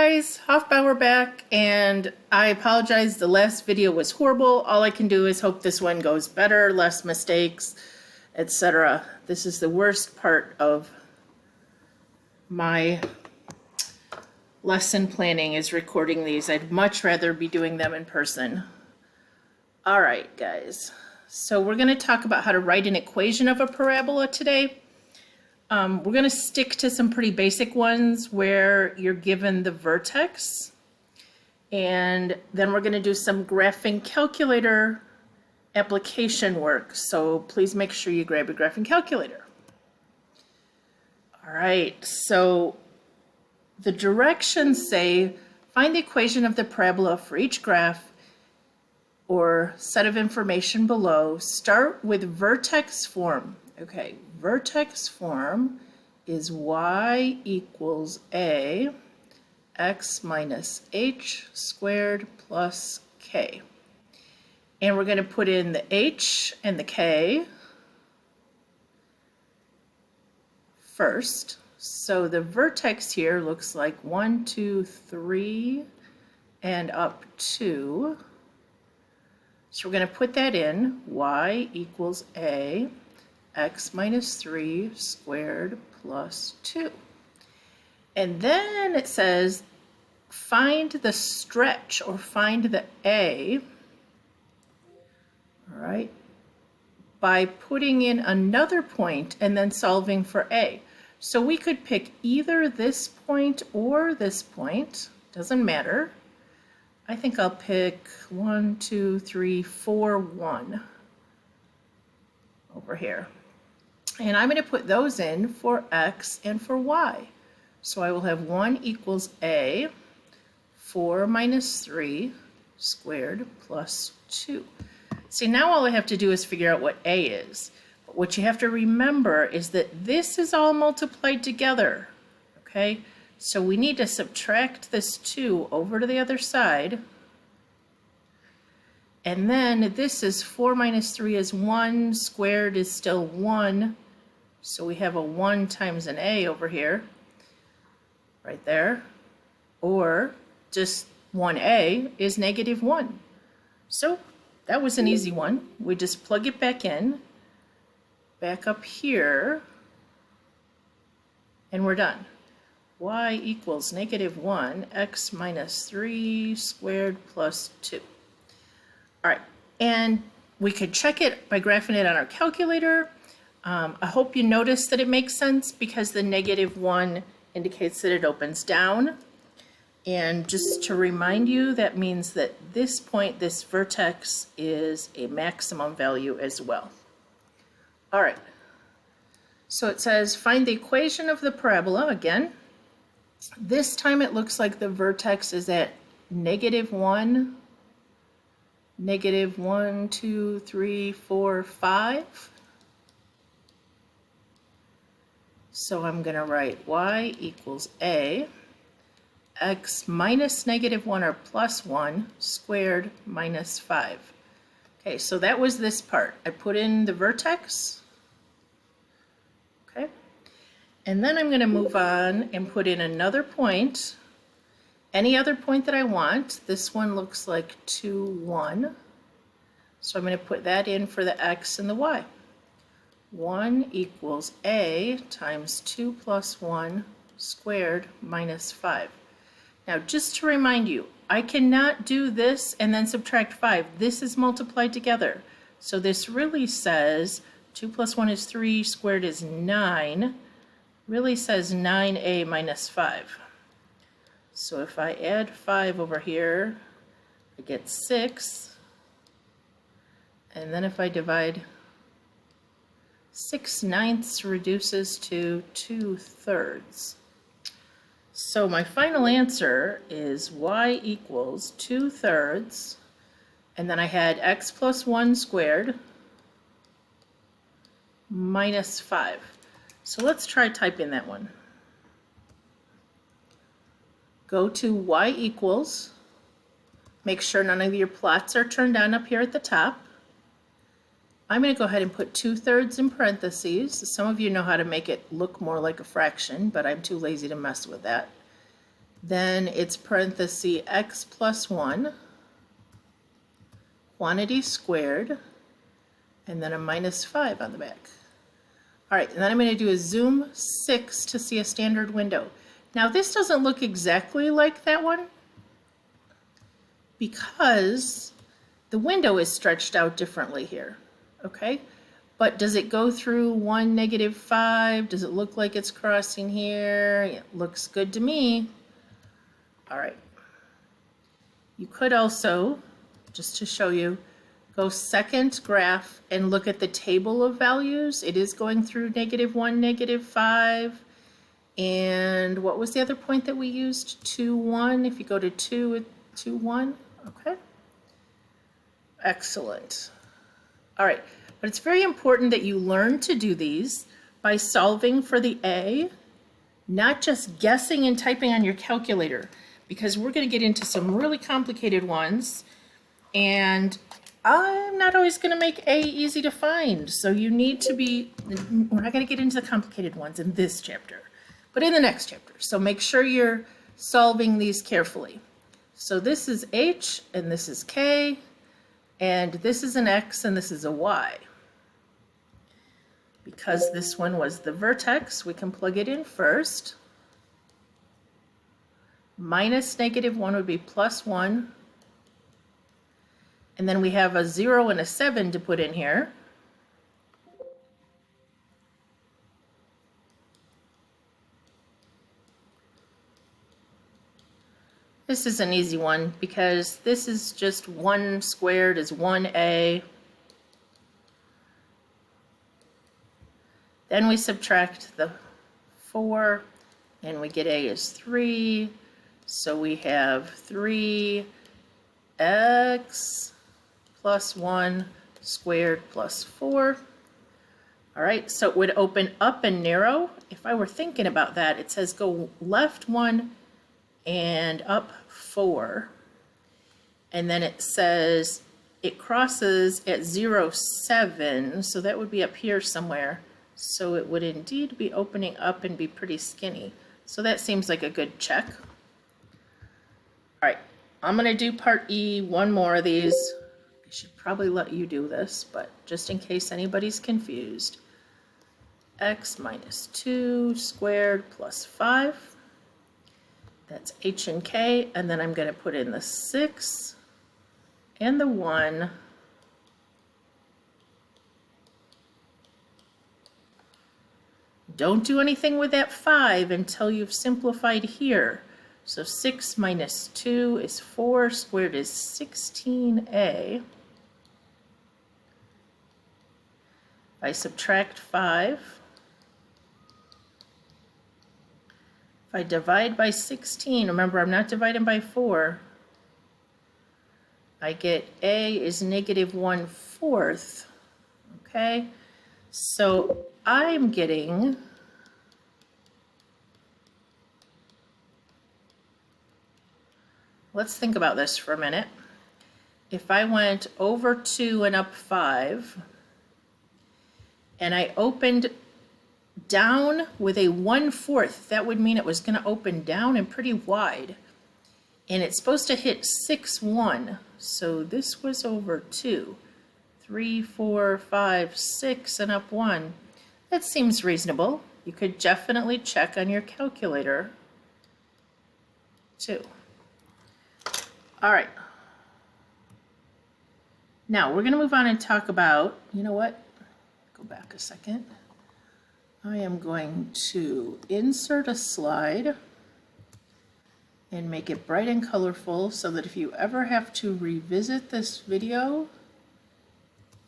guys, Hoffbauer back, and I apologize, the last video was horrible. All I can do is hope this one goes better, less mistakes, etc. This is the worst part of my lesson planning, is recording these. I'd much rather be doing them in person. All right, guys. So we're going to talk about how to write an equation of a parabola today. We're going to stick to some pretty basic ones where you're given the vertex, and then we're going to do some graphing calculator application work. So please make sure you grab your graphing calculator. All right, so the directions say find the equation of the parabola for each graph or set of information below. Start with vertex form. Okay, vertex form is y equals a x minus h squared plus k. And we're going to put in the h and the k first. So the vertex here looks like 1, 2, 3, and up 2. So we're going to put that in, y equals a x minus 3 squared plus 2. And then it says find the stretch, or find the a, all right, by putting in another point and then solving for a. So we could pick either this point or this point, doesn't matter. I think I'll pick 1, 2, 3, 4, 1 over here. And I'm going to put those in for x and for y. So I will have 1 equals a, 4 minus 3 squared plus 2. See, now all I have to do is figure out what a is. But what you have to remember is that this is all multiplied together, okay? So we need to subtract this 2 over to the other side. And then this is 4 minus 3 is 1, squared is still 1. So we have a 1 times an a over here, right there. Or just 1a is negative 1. So that was an easy one. We just plug it back in, back up here, and we're done. Y equals negative 1, x minus 3 squared plus 2. All right, and we could check it by graphing it on our calculator. I hope you notice that it makes sense because the negative 1 indicates that it opens down. And just to remind you, that means that this point, this vertex, is a maximum value as well. All right, so it says find the equation of the parabola again. This time it looks like the vertex is at negative 1, negative 1, 2, 3, 4, 5. So I'm going to write y equals a, x minus negative 1 or plus 1 squared minus 5. Okay, so that was this part. I put in the vertex. Okay, and then I'm going to move on and put in another point, any other point that I want. This one looks like 2, 1. So I'm going to put that in for the x and the y. 1 equals a times 2 plus 1 squared minus 5. Now, just to remind you, I cannot do this and then subtract 5. This is multiplied together. So this really says 2 plus 1 is 3, squared is 9. Really says 9a minus 5. So if I add 5 over here, I get 6. And then if I divide 6/9 reduces to 2/3. So my final answer is y equals 2/3, and then I had x plus 1 squared minus 5. So let's try typing that one. Go to y equals, make sure none of your plots are turned on up here at the top. I'm going to go ahead and put 2/3 in parentheses. Some of you know how to make it look more like a fraction, but I'm too lazy to mess with that. Then it's parenthesis x plus 1, quantity squared, and then a minus 5 on the back. All right, and then I'm going to do a zoom 6 to see a standard window. Now this doesn't look exactly like that one because the window is stretched out differently here, okay? But does it go through 1, -5? Does it look like it's crossing here? It looks good to me. All right. You could also, just to show you, go second graph and look at the table of values. It is going through -1, -5. And what was the other point that we used? 2, 1. If you go to 2, 2, 1. Okay. Excellent. All right. But it's very important that you learn to do these by solving for the A, not just guessing and typing on your calculator, because we're going to get into some really complicated ones. And I'm not always going to make A easy to find. So you need to be, we're not going to get into the complicated ones in this chapter, but in the next chapter. So make sure you're solving these carefully. So this is H and this is K, and this is an X and this is a Y. Because this one was the vertex, we can plug it in first. Minus -1 would be +1. And then we have a 0 and a 7 to put in here. This is an easy one because this is just 1 squared is 1a. Then we subtract the 4 and we get a is 3. So we have 3x plus 1 squared plus 4. All right, so it would open up and narrow. If I were thinking about that, it says go left 1 and up 4. And then it says it crosses at 0, 7, so that would be up here somewhere. So it would indeed be opening up and be pretty skinny. So that seems like a good check. All right, I'm going to do part E, one more of these. I should probably let you do this, but just in case anybody's confused. X minus 2 squared plus 5. That's H and K, and then I'm going to put in the 6 and the 1. Don't do anything with that 5 until you've simplified here. So 6 minus 2 is 4, squared is 16a. If I subtract 5, if I divide by 16, remember I'm not dividing by 4, I get a is -1/4, okay? So I'm getting let's think about this for a minute. If I went over 2 and up 5, and I opened down with a 1/4, that would mean it was going to open down and pretty wide. And it's supposed to hit 6, 1. So this was over 2. 3, 4, 5, 6, and up 1. That seems reasonable. You could definitely check on your calculator, too. All right. Now, we're going to move on and talk about, you know what? Go back a second. I am going to insert a slide and make it bright and colorful so that if you ever have to revisit this video,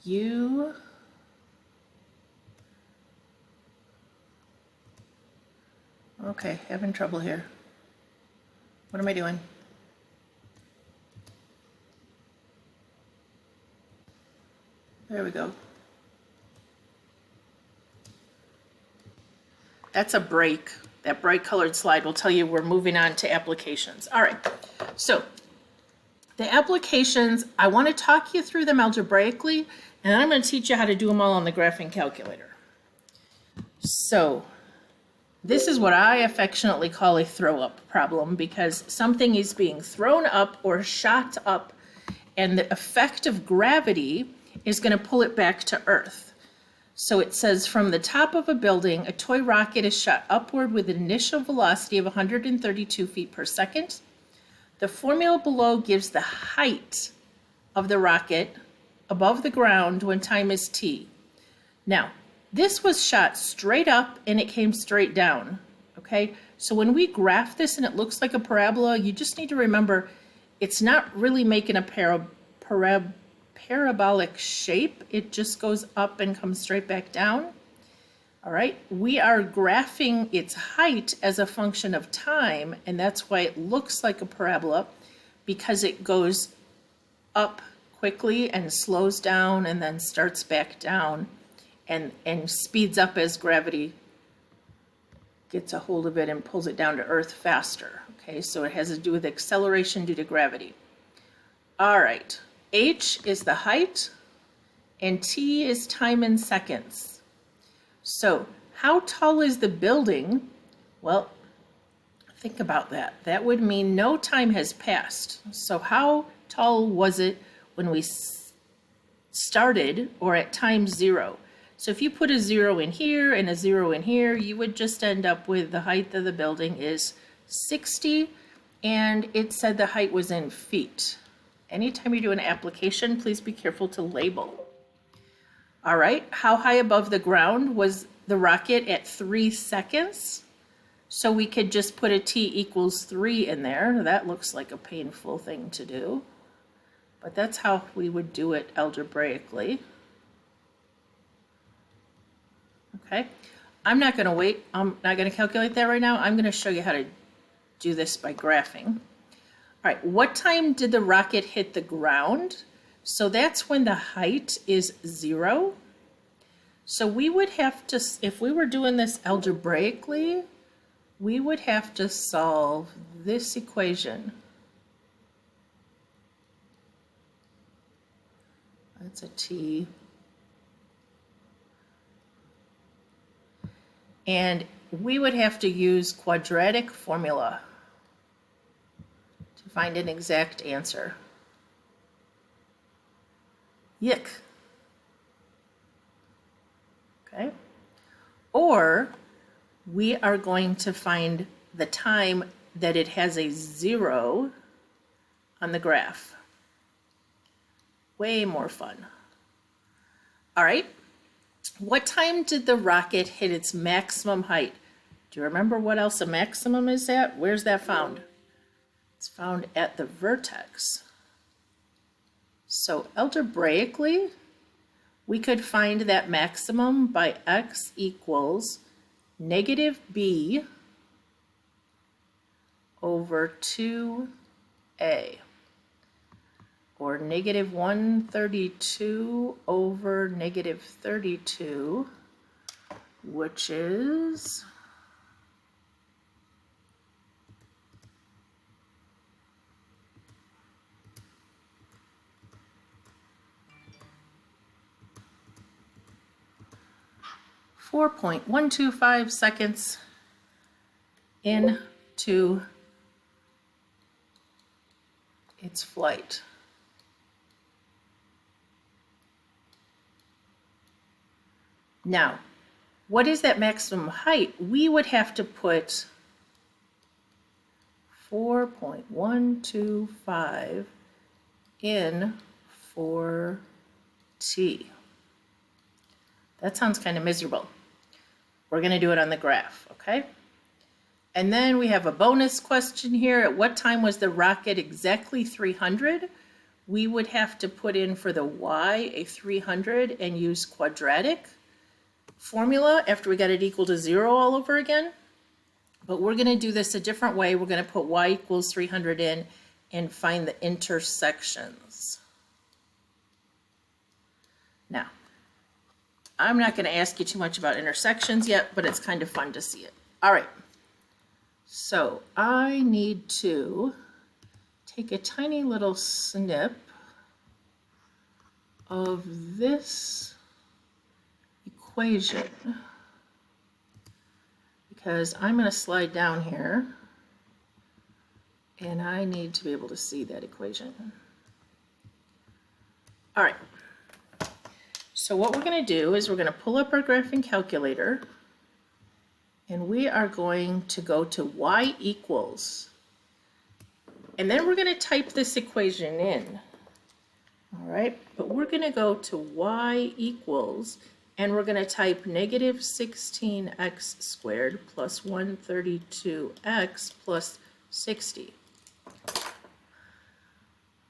you okay, having trouble here. What am I doing? There we go. That's a break. That bright colored slide will tell you we're moving on to applications. All right, so the applications, I want to talk you through them algebraically, and then I'm going to teach you how to do them all on the graphing calculator. So This is what I affectionately call a throw up problem, because something is being thrown up or shot up, and the effect of gravity is going to pull it back to Earth. So it says, from the top of a building, a toy rocket is shot upward with an initial velocity of 132 feet per second. The formula below gives the height of the rocket above the ground when time is t. Now, this was shot straight up and it came straight down, okay? So when we graph this and it looks like a parabola, you just need to remember it's not really making a parabolic shape. It just goes up and comes straight back down. All right, we are graphing its height as a function of time, and that's why it looks like a parabola, because it goes up quickly and slows down and then starts back down and speeds up as gravity gets a hold of it and pulls it down to Earth faster. Okay, so it has to do with acceleration due to gravity. All right, h is the height and t is time in seconds. So how tall is the building? Well, think about that. That would mean no time has passed. So how tall was it when we started, or at time 0? So if you put a 0 in here and a 0 in here, you would just end up with the height of the building is 60, and it said the height was in feet. Anytime you do an application, please be careful to label. All right, how high above the ground was the rocket at 3 seconds? So we could just put a t equals 3 in there. That looks like a painful thing to do, but that's how we would do it algebraically. Okay, I'm not going to wait. I'm not going to calculate that right now. I'm going to show you how to do this by graphing. All right, what time did the rocket hit the ground? So that's when the height is 0. So we would have to, if we were doing this algebraically, we would have to solve this equation. That's a t. And we would have to use quadratic formula to find an exact answer. Yick. Okay. Or we are going to find the time that it has a 0 on the graph. Way more fun. All right. What time did the rocket hit its maximum height? Do you remember what else a maximum is at? Where's that found? It's found at the vertex. So algebraically, we could find that maximum by x equals negative b over 2a, or negative 132 over negative 32, which is .125 seconds into its flight. Now, what is that maximum height? We would have to put 4.125 in for t. That sounds kind of miserable. We're going to do it on the graph, okay? And then we have a bonus question here. At what time was the rocket exactly 300? We would have to put in for the y a 300 and use quadratic formula after we got it equal to 0 all over again. But we're going to do this a different way. We're going to put y equals 300 in and find the intersections. Now, I'm not going to ask you too much about intersections yet, but it's kind of fun to see it. All right. So I need to take a tiny little snip of this equation, because I'm going to slide down here and I need to be able to see that equation. All right, so what we're going to do is we're going to pull up our graphing calculator and we are going to go to y equals, and then we're going to type this equation in. All right, but we're going to go to y equals, and we're going to type negative 16x squared plus 132x plus 60.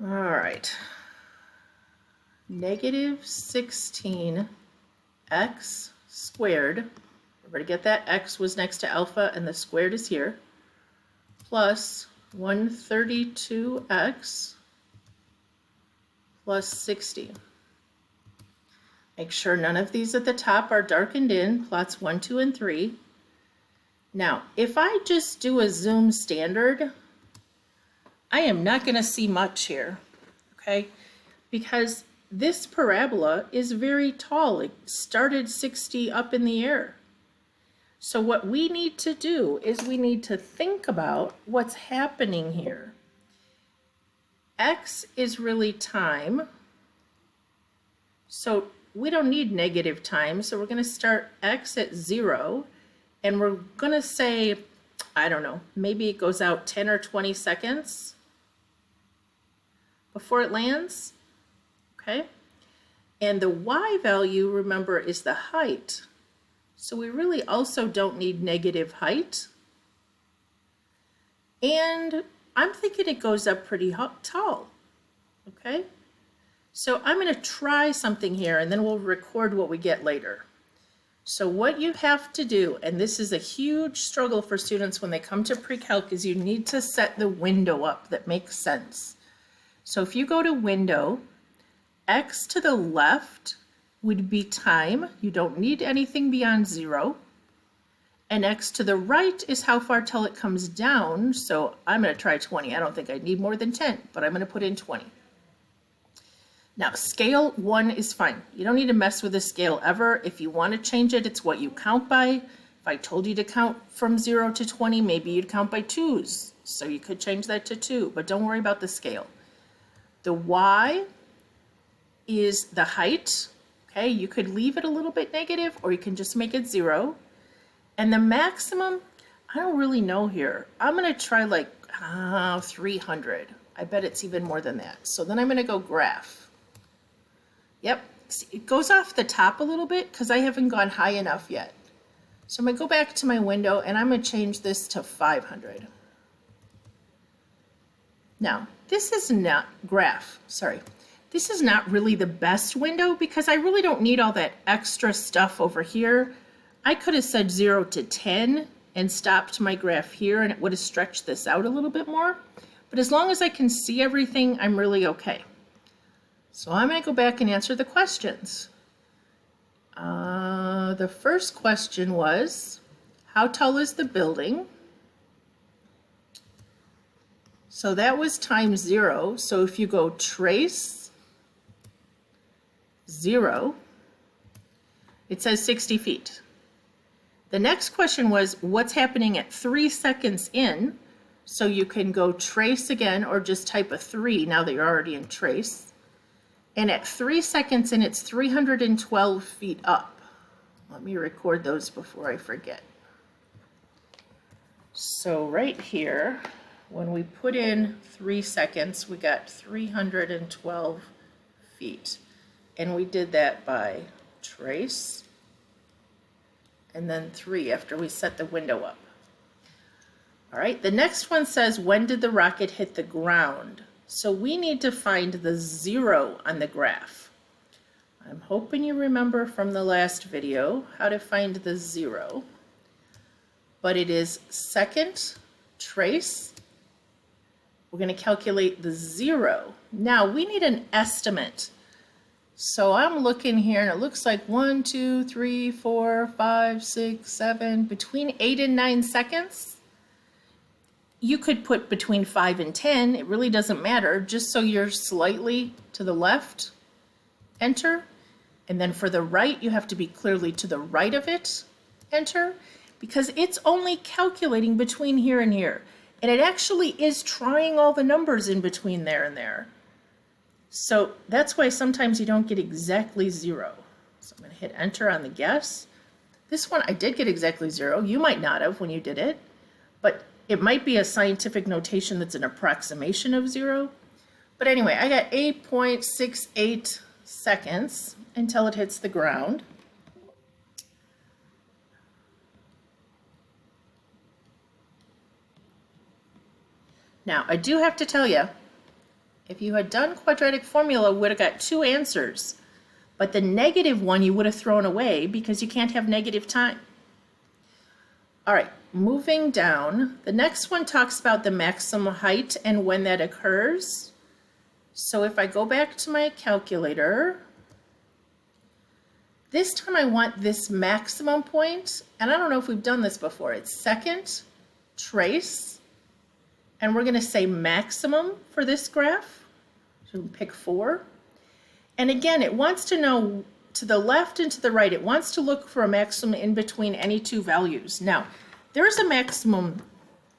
All right, negative 16x squared, everybody get that? X was next to alpha and the squared is here, plus 132x plus 60. Make sure none of these at the top are darkened in, plots 1, 2, and 3. Now, if I just do a zoom standard, I am not going to see much here, okay? Because this parabola is very tall. It started 60 up in the air. So what we need to do is we need to think about what's happening here. X is really time, so we don't need negative time, so we're going to start X at 0, and we're going to say, I don't know, maybe it goes out 10 or 20 seconds before it lands, okay? And the Y value, remember, is the height, so we really also don't need negative height, and I'm thinking it goes up pretty tall, okay? So I'm going to try something here and then we'll record what we get later. So what you have to do, and this is a huge struggle for students when they come to Precalc, is you need to set the window up that makes sense. So if you go to window, X to the left would be time. You don't need anything beyond 0. And X to the right is how far till it comes down. So I'm going to try 20. I don't think I need more than 10, but I'm going to put in 20. Now, scale 1 is fine. You don't need to mess with the scale ever. If you want to change it, it's what you count by. If I told you to count from 0 to 20, maybe you'd count by 2s. So you could change that to 2, but don't worry about the scale. The Y is the height. Okay, you could leave it a little bit negative, or you can just make it 0. And the maximum, I don't really know here. I'm going to try like 300. I bet it's even more than that. So then I'm going to go graph. Yep, see, it goes off the top a little bit because I haven't gone high enough yet. So I'm going to go back to my window and I'm going to change this to 500. Now, this is not graph, sorry. This is not really the best window because I really don't need all that extra stuff over here. I could have said 0 to 10 and stopped my graph here and it would have stretched this out a little bit more. But as long as I can see everything, I'm really okay. So I'm going to go back and answer the questions. The first question was, how tall is the building? So that was times 0. So if you go trace 0, it says 60 feet. The next question was, what's happening at 3 seconds in? So you can go trace again or just type a 3 now that you're already in trace. And at 3 seconds in, it's 312 feet up. Let me record those before I forget. So right here, when we put in 3 seconds, we got 312 feet. And we did that by trace and then 3 after we set the window up. All right, the next one says, when did the rocket hit the ground? So we need to find the 0 on the graph. I'm hoping you remember from the last video how to find the 0. But it is second trace. We're going to calculate the 0. Now we need an estimate. So I'm looking here and it looks like 1, 2, 3, 4, 5, 6, 7, between 8 and 9 seconds. You could put between 5 and 10, it really doesn't matter, just so you're slightly to the left, enter. And then for the right, you have to be clearly to the right of it, enter. because it's only calculating between here and here. And it actually is trying all the numbers in between there and there. So that's why sometimes you don't get exactly 0. So I'm going to hit enter on the guess. This one I did get exactly 0. You might not have when you did it, but it might be a scientific notation that's an approximation of 0. But anyway, I got 8.68 seconds until it hits the ground. Now, I do have to tell you, if you had done quadratic formula, would have got 2 answers. But the negative one you would have thrown away because you can't have negative time. All right, moving down. The next one talks about the maximum height and when that occurs. So if I go back to my calculator, this time I want this maximum point, and I don't know if we've done this before. It's second, trace, and we're going to say maximum for this graph. So we pick 4. And again, it wants to know to the left and to the right. It wants to look for a maximum in between any 2 values. Now, there is a maximum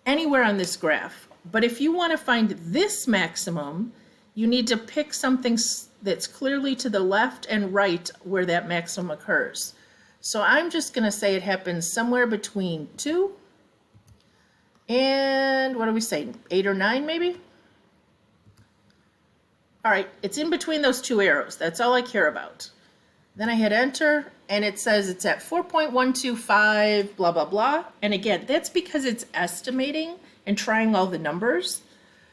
anywhere on this graph, but if you want to find this maximum, you need to pick something that's clearly to the left and right where that maximum occurs. So I'm just going to say it happens somewhere between 2 and, what do we say, 8 or 9 maybe? All right, it's in between those 2 arrows. That's all I care about. Then I hit enter, and it says it's at 4.125, blah, blah, blah. And again, that's because it's estimating and trying all the numbers.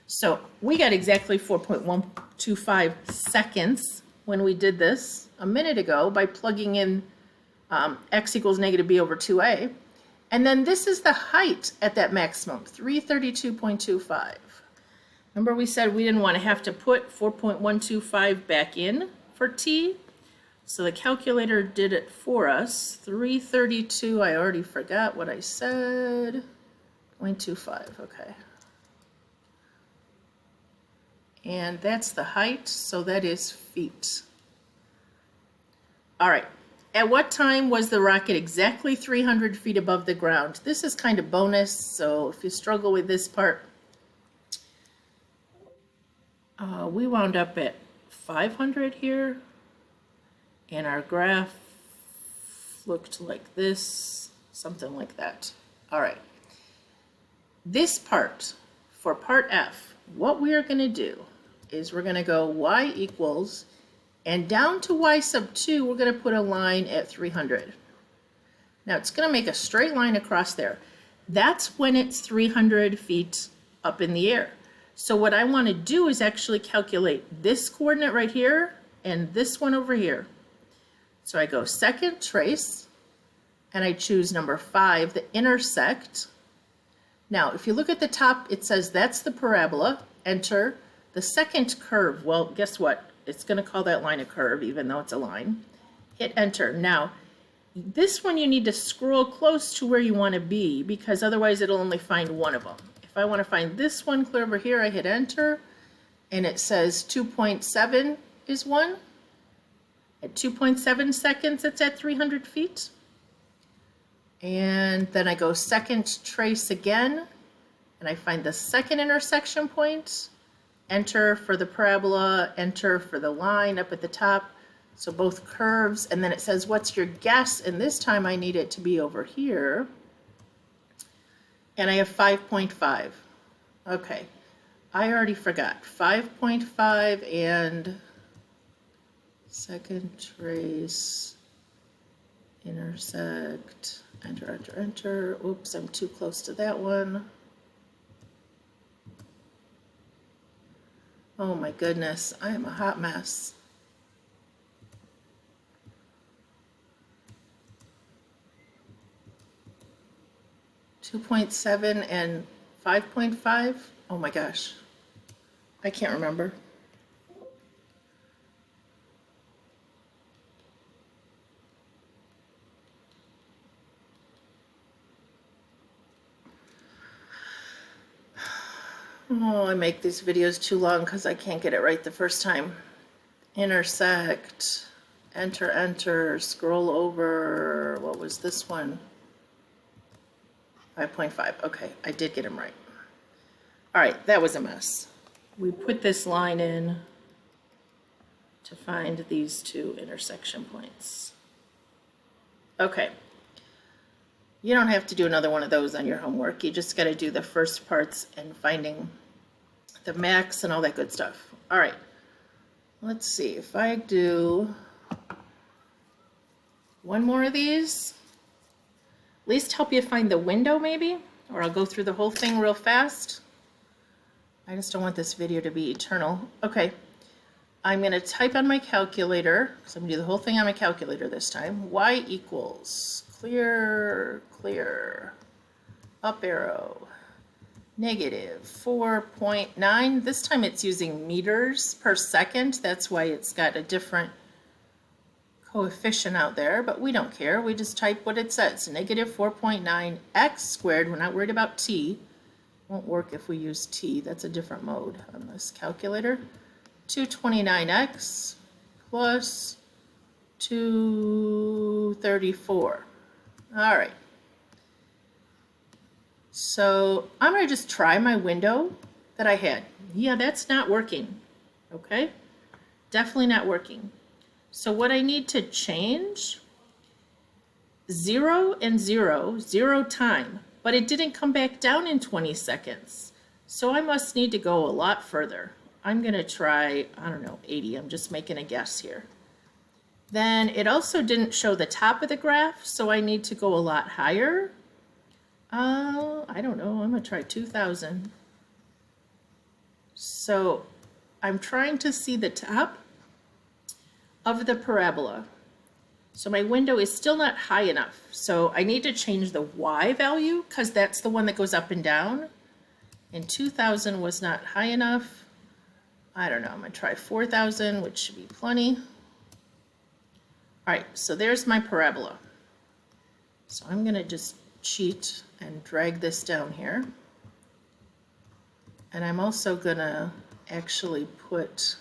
So we got exactly 4.125 seconds when we did this a minute ago by plugging in x equals negative b over 2a. And then this is the height at that maximum, 332.25. Remember we said we didn't want to have to put 4.125 back in for t. So the calculator did it for us. 332, I already forgot what I said. 0.25, okay. And that's the height, so that is feet. All right, at what time was the rocket exactly 300 feet above the ground? This is kind of bonus, so if you struggle with this part, we wound up at 500 here, and our graph looked like this, something like that. All right, this part, for part F, what we are going to do is we're going to go y equals, and down to y sub 2, we're going to put a line at 300. Now it's going to make a straight line across there. That's when it's 300 feet up in the air. So what I want to do is actually calculate this coordinate right here and this one over here. So I go second, trace, and I choose number 5, the intersect. Now, if you look at the top, it says that's the parabola, enter. The second curve, well, guess what? It's going to call that line a curve, even though it's a line. Hit enter. Now, this one you need to scroll close to where you want to be, because otherwise it'll only find one of them. If I want to find this one clear over here, I hit enter, and it says 2.7 is 1. At 2.7 seconds, it's at 300 feet. And then I go second trace again, and I find the second intersection point, enter for the parabola, enter for the line up at the top, so both curves, and then it says what's your guess, and this time I need it to be over here, and I have 5.5. Okay, I already forgot. 5.5 and second trace, intersect, enter, enter, enter. Oops, I'm too close to that one. Oh my goodness, I am a hot mess. .7 and 5.5. Oh my gosh, I can't remember. Oh, I make these videos too long because I can't get it right the first time. Intersect, enter, enter, scroll over. What was this one? 5.5. Okay, I did get them right. All right, that was a mess. We put this line in to find these two intersection points. Okay. You don't have to do another one of those on your homework. You just got to do the first parts and finding the max and all that good stuff. All right. Let's see. If I do one more of these, at least help you find the window maybe, or I'll go through the whole thing real fast. I just don't want this video to be eternal. Okay. I'm going to type on my calculator, because I'm going to do the whole thing on my calculator this time. Y equals clear, clear, up arrow, negative 4.9. This time it's using meters per second. That's why it's got a different coefficient out there, but we don't care. We just type what it says, negative 4.9 x squared. We're not worried about t. Won't work if we use t. That's a different mode on this calculator. 229x plus 234. All right. So I'm going to just try my window that I had. Yeah, that's not working. Okay? Definitely not working. So what I need to change, 0 and 0, 0 time, but it didn't come back down in 20 seconds. So I must need to go a lot further. I'm going to try, I don't know, 80. I'm just making a guess here. Then it also didn't show the top of the graph, so I need to go a lot higher. I don't know. I'm going to try 2,000. So I'm trying to see the top of the parabola. So my window is still not high enough. So I need to change the Y value because that's the one that goes up and down. And 2,000 was not high enough. I don't know, I'm going to try 4,000, which should be plenty. All right, so there's my parabola. So I'm going to just cheat and drag this down here. And I'm also going to actually put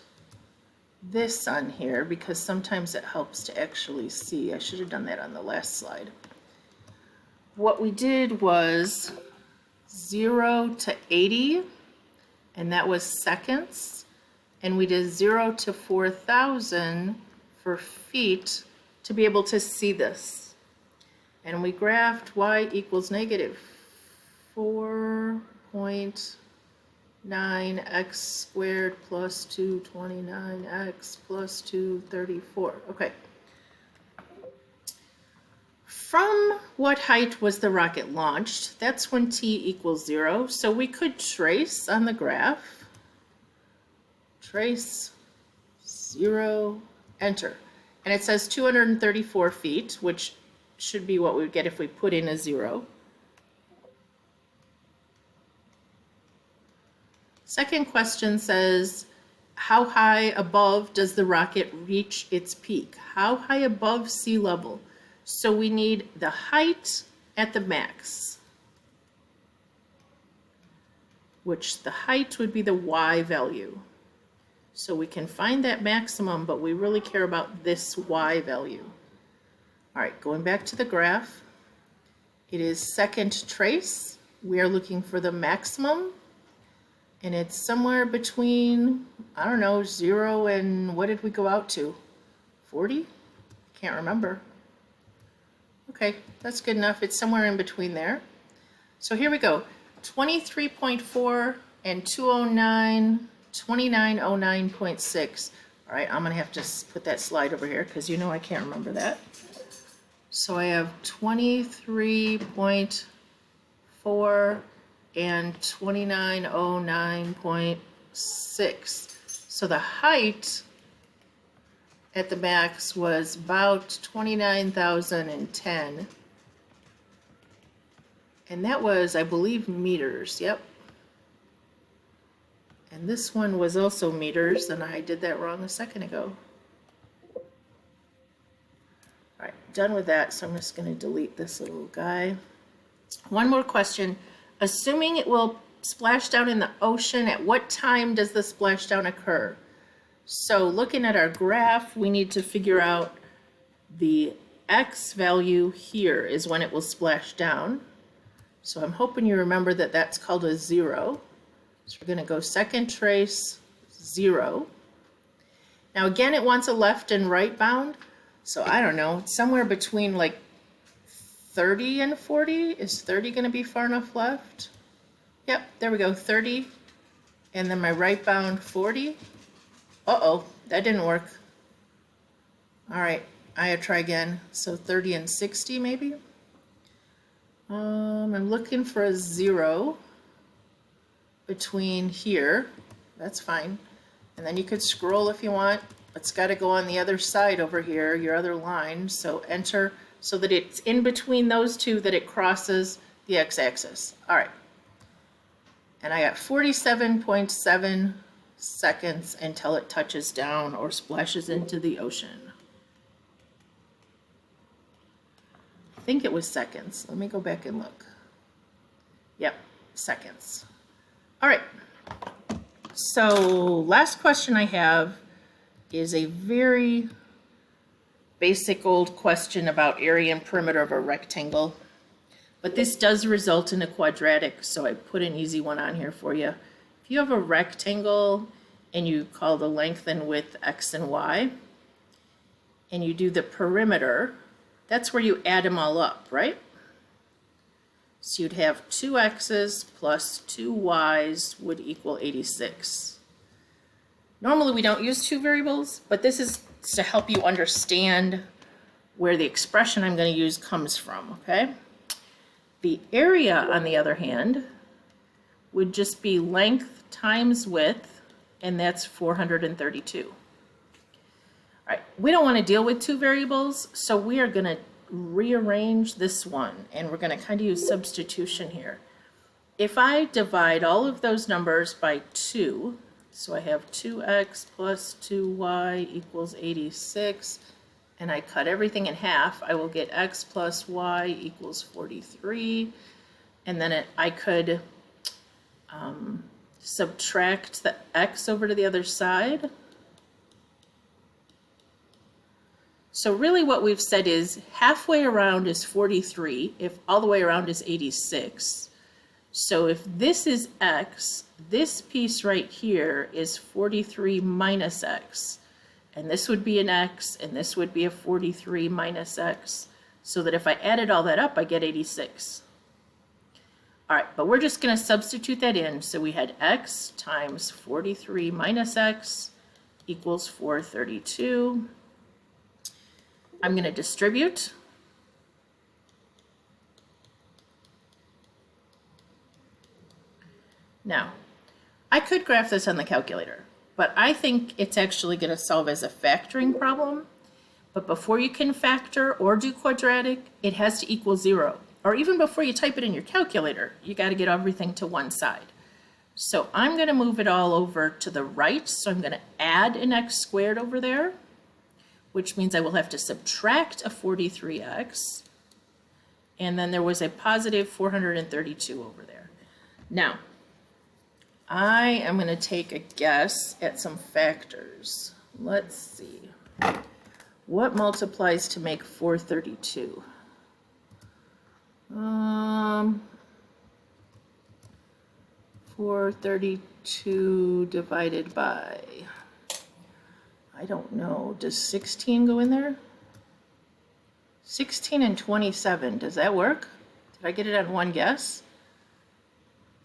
this on here because sometimes it helps to actually see. I should have done that on the last slide. What we did was 0 to 80, and that was seconds. And we did 0 to 4,000 for feet to be able to see this. And we graphed y equals negative 4.9x squared plus 229x plus 234. Okay. From what height was the rocket launched? That's when t equals 0. So we could trace on the graph. Trace, 0, enter. And it says 234 feet, which should be what we would get if we put in a 0. Second question says, how high above does the rocket reach its peak? How high above sea level? So we need the height at the max, which the height would be the y value. So we can find that maximum, but we really care about this y value. All right, going back to the graph, it is second trace. We are looking for the maximum, and it's somewhere between, I don't know, 0 and what did we go out to? 40? Can't remember. Okay, that's good enough. It's somewhere in between there. So here we go, 23.4 and 209. 2909.6. All right, I'm going to have to put that slide over here because you know I can't remember that. So I have 23.4 and 2909.6. So the height at the max was about 29,010. And that was, I believe, meters. Yep. And this one was also meters, and I did that wrong a second ago. All right, done with that, so I'm just going to delete this little guy. One more question. Assuming it will splash down in the ocean, at what time does the splashdown occur? So looking at our graph, we need to figure out the x value here is when it will splash down. So I'm hoping you remember that that's called a 0. So we're going to go second trace 0. Now again, it wants a left and right bound. So I don't know, somewhere between like 30 and 40. Is 30 going to be far enough left? Yep, there we go, 30. And then my right bound 40. Uh-oh, that didn't work. All right, I gotta try again. So 30 and 60 maybe. I'm looking for a 0 between here. That's fine. And then you could scroll if you want. It's got to go on the other side over here, your other line. So enter so that it's in between those two, that it crosses the x-axis. All right. And I got 47.7 seconds until it touches down or splashes into the ocean. I think it was seconds. Let me go back and look. Yep, seconds. All right. So last question I have is a very basic old question about area and perimeter of a rectangle. But this does result in a quadratic, so I put an easy one on here for you. If you have a rectangle and you call the length and width x and y, and you do the perimeter, that's where you add them all up, right? So you'd have 2x's plus 2y's would equal 86. Normally we don't use two variables, but this is to help you understand where the expression I'm going to use comes from, okay? The area, on the other hand, would just be length times width, and that's 432. All right, we don't want to deal with two variables, so we are going to rearrange this one, and we're going to kind of use substitution here. If I divide all of those numbers by 2, so I have 2x plus 2y equals 86, and I cut everything in half, I will get x plus y equals 43, and then I could subtract the x over to the other side. So really what we've said is halfway around is 43, if all the way around is 86. So if this is x, this piece right here is 43 minus x. And this would be an x, and this would be a 43 minus x. So that if I added all that up, I get 86. All right, but we're just going to substitute that in. So we had x times 43 minus x equals 432. I'm going to distribute. Now, I could graph this on the calculator, but I think it's actually going to solve as a factoring problem. But before you can factor or do quadratic, it has to equal 0. Or even before you type it in your calculator, you got to get everything to one side. So I'm going to move it all over to the right. So I'm going to add an x squared over there, which means I will have to subtract a 43x. And then there was a positive 432 over there. Now, I am going to take a guess at some factors. Let's see. What multiplies to make 432? 432 divided by, I don't know, does 16 go in there? 16 and 27, does that work? Did I get it on one guess?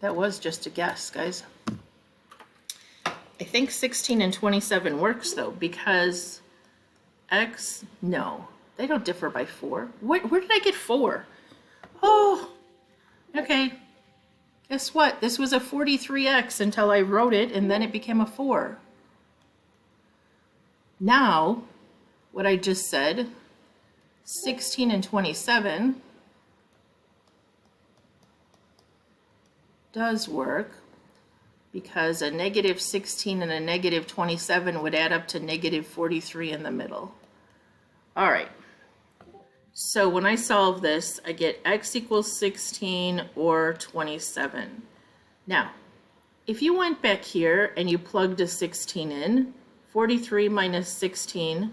That was just a guess, guys. I think 16 and 27 works though, because x, no, they don't differ by 4. Where did I get 4? Oh, okay. Guess what? This was a 43x until I wrote it, and then it became a 4. Now, what I just said, 16 and 27 does work, because a negative 16 and a negative 27 would add up to negative 43 in the middle. All right. So when I solve this, I get x equals 16 or 27. Now, if you went back here and you plugged a 16 in, 43 minus 16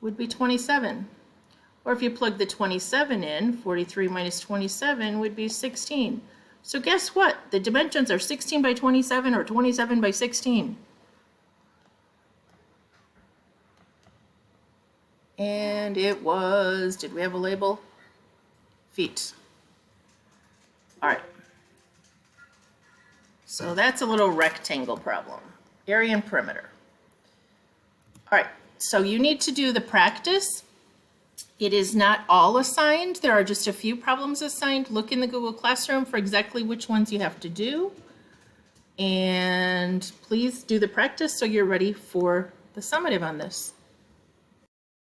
would be 27. Or if you plug the 27 in, 43 minus 27 would be 16. So guess what? The dimensions are 16 by 27 or 27 by 16. And it was, did we have a label? Feet. All right. So that's a little rectangle problem. Area and perimeter. All right, so you need to do the practice. It is not all assigned. There are just a few problems assigned. Look in the Google Classroom for exactly which ones you have to do. And please do the practice so you're ready for the summative on this.